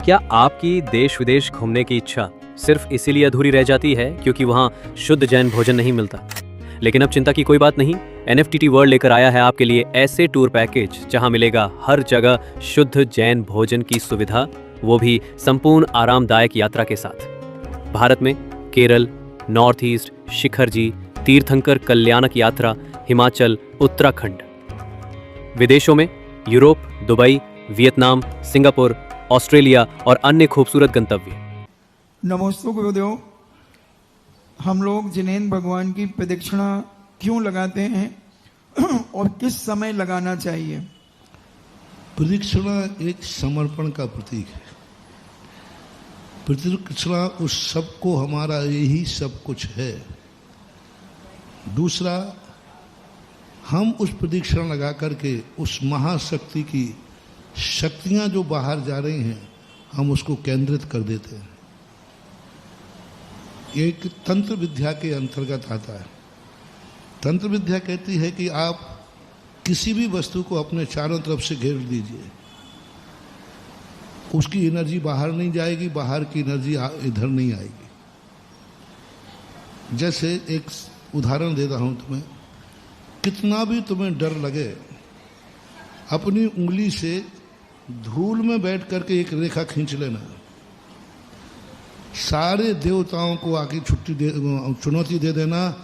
क्या आपकी देश विदेश घूमने की इच्छा सिर्फ इसीलिए अधूरी रह जाती है क्योंकि वहाँ शुद्ध जैन भोजन नहीं मिलता? लेकिन अब चिंता की कोई बात नहीं। एनएफटीटी वर्ल्ड लेकर आया है आपके लिए ऐसे टूर पैकेज जहां मिलेगा हर जगह शुद्ध जैन भोजन की सुविधा, वो भी संपूर्ण आरामदायक यात्रा के साथ। भारत में केरल, नॉर्थ ईस्ट, शिखर जी, तीर्थंकर कल्याणक यात्रा, हिमाचल, उत्तराखंड। विदेशों में Europe, Dubai, Vietnam, Singapore, Australia और अन्य खूबसूरत गंतव्य। नमोस्तु गुरुदेव। हम लोग जिनेंद्र भगवान की प्रदक्षिणा क्यों लगाते हैं और किस समय लगाना चाहिए? प्रदक्षिणा एक समर्पण का प्रतीक है। प्रदक्षिणा उस सब को हमारा यही सब कुछ है। दूसरा, हम उस प्रदक्षिणा लगा करके उस महाशक्ति की शक्तियां जो बाहर जा रही हैं, हम उसको केंद्रित कर देते हैं। ये एक तंत्र विद्या के अंतर्गत आता है। तंत्र विद्या कहती है कि आप किसी भी वस्तु को अपने चारों तरफ से घेर दीजिए, उसकी एनर्जी बाहर नहीं जाएगी, बाहर की एनर्जी इधर नहीं आएगी। जैसे एक उदाहरण देता हूं तुम्हें, कितना भी तुम्हें डर लगे, अपनी उंगली से धूल में बैठ करके एक रेखा खींच लेना। सारे देवताओं को आके चुनौती दे देना,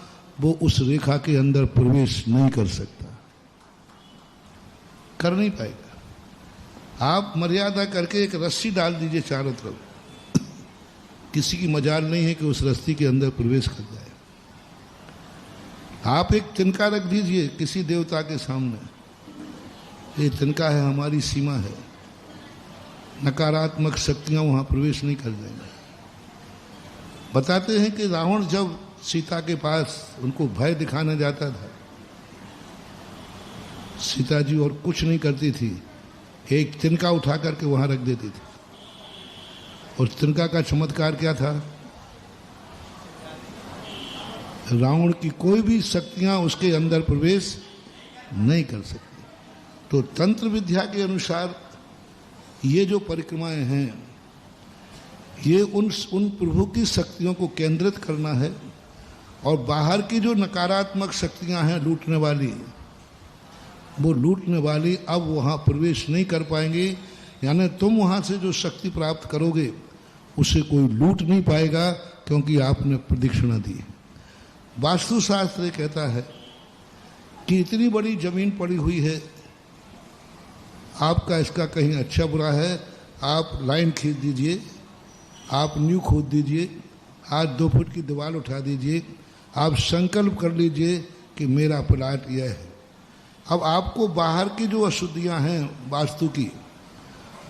वो उस रेखा के अंदर प्रवेश नहीं कर सकता, कर नहीं पाएगा। आप मर्यादा करके एक रस्सी डाल दीजिए चारों तरफ, किसी की मजाल नहीं है कि उस रस्सी के अंदर प्रवेश कर जाए। आप एक तिनका रख दीजिए किसी देवता के सामने, ये तिनका है, हमारी सीमा है, नकारात्मक शक्तियां वहां प्रवेश नहीं कर जाएंगी। बताते हैं कि रावण जब सीता के पास उनको भय दिखाने जाता था, सीता जी और कुछ नहीं करती थी, एक तिनका उठा करके वहां रख देती थी। और तिनका का चमत्कार क्या था? रावण की कोई भी शक्तियां उसके अंदर प्रवेश नहीं कर सकती। तो तंत्र विद्या के अनुसार ये जो परिक्रमाएं हैं, ये उन प्रभु की शक्तियों को केंद्रित करना है, और बाहर की जो नकारात्मक शक्तियां हैं लूटने वाली, वो लूटने वाली अब वहाँ प्रवेश नहीं कर पाएंगी। यानी तुम वहाँ से जो शक्ति प्राप्त करोगे उसे कोई लूट नहीं पाएगा, क्योंकि आपने प्रदक्षिणा दी। वास्तुशास्त्र ये कहता है कि इतनी बड़ी जमीन पड़ी हुई है, आपका इसका कहीं अच्छा बुरा है, आप लाइन खींच दीजिए, आप न्यू खोद दीजिए, आज 2 फुट की दीवार उठा दीजिए, आप संकल्प कर लीजिए कि मेरा प्लाट यह है। अब आपको बाहर की जो अशुद्धियां हैं वास्तु की,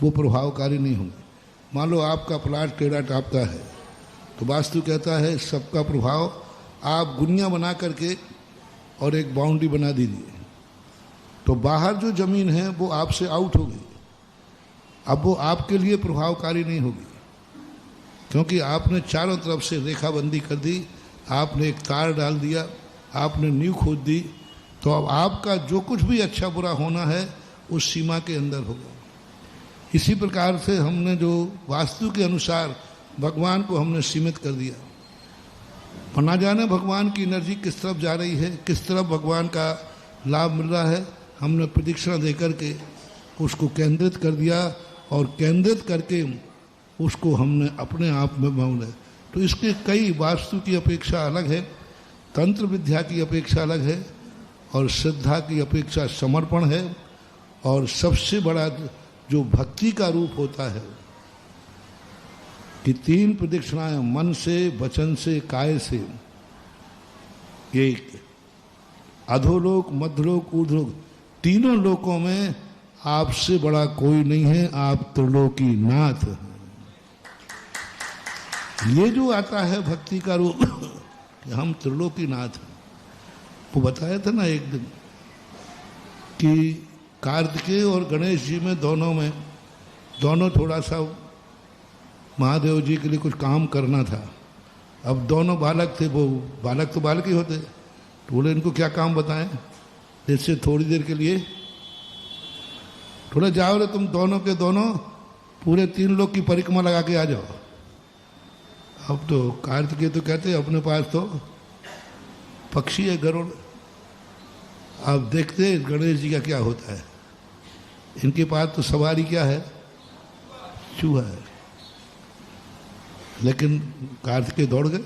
वो प्रभावकारी नहीं होंगी। मान लो आपका प्लाट टेढ़ा टापका है, तो वास्तु कहता है सबका प्रभाव, आप गुनिया बना करके और एक बाउंड्री बना दीजिए, तो बाहर जो जमीन है वो आपसे आउट होगी। अब वो आपके लिए प्रभावकारी नहीं होगी, क्योंकि आपने चारों तरफ से रेखाबंदी कर दी, आपने एक तार डाल दिया, आपने नींव खोद दी। तो अब आपका जो कुछ भी अच्छा बुरा होना है उस सीमा के अंदर होगा। इसी प्रकार से हमने जो वास्तु के अनुसार भगवान को हमने सीमित कर दिया, पर ना जाने भगवान की एनर्जी किस तरफ जा रही है, किस तरफ भगवान का लाभ मिल रहा है। हमने प्रदक्षिणा दे करके उसको केंद्रित कर दिया, और केंद्रित करके उसको हमने अपने आप में मान लिया। तो इसके कई, वास्तु की अपेक्षा अलग है, तंत्र विद्या की अपेक्षा अलग है, और श्रद्धा की अपेक्षा समर्पण है। और सबसे बड़ा जो भक्ति का रूप होता है कि 3 प्रदक्षिणाएं मन से, वचन से, काय से, एक अधोलोक, मध्यलोक, ऊर्ध्वलोक, तीनों लोकों में आपसे बड़ा कोई नहीं है, आप त्रिलोकी नाथ हैं। ये जो आता है भक्ति का रूप कि हम त्रिलोकी नाथ हैं, वो बताया था ना एक दिन कि कार्तिकेय और गणेश जी में दोनों थोड़ा सा महादेव जी के लिए कुछ काम करना था। अब दोनों बालक थे, वो बालक तो बालक ही होते, तो बोले इनको क्या काम बताएं, इससे थोड़ी देर के लिए थोड़ा जाओ रे तुम दोनों के दोनों पूरे 3 लोग की परिक्रमा लगा के आ जाओ। अब तो कार्तिकेय तो कहते हैं अपने पास तो पक्षी है गरुड़। आप देखते हैं गणेश जी का क्या होता है। इनके पास तो सवारी क्या है, चूहा है। लेकिन कार्तिकेय दौड़ गए।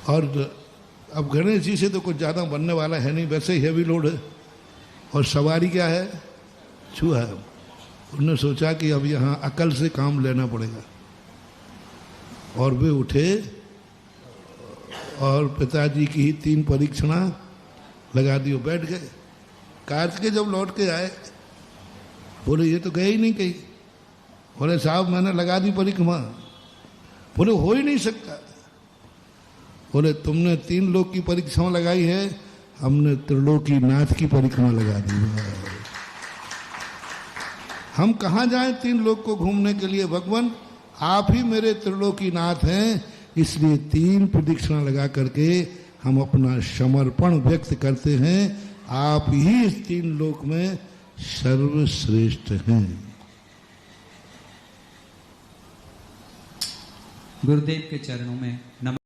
और अब गणेश जी से तो कुछ ज़्यादा बनने वाला है नहीं, वैसे ही हैवी लोड है। और सवारी क्या है, चूहा है। उन्होंने सोचा कि अब यहाँ अकल से काम लेना पड़ेगा। और वे उठे और पिताजी की ही 3 परीक्षणा लगा दी, बैठ गए। कार्तिकेय जब लौट के आए बोले ये तो गए ही नहीं कहीं। बोले साहब मैंने लगा दी परिक्रमा। बोले हो ही नहीं सकता। बोले तुमने 3 लोग की परीक्षा लगाई है, हमने त्रिलोकी नाथ की परिक्रमा लगा दी है। हम कहाँ जाएं 3 लोग को घूमने के लिए। भगवान आप ही मेरे त्रिलोकी नाथ हैं, इसलिए 3 प्रदक्षिणा लगा करके हम अपना समर्पण व्यक्त करते हैं। आप ही इस 3 लोक में सर्वश्रेष्ठ हैं। गुरुदेव के चरणों में नमन।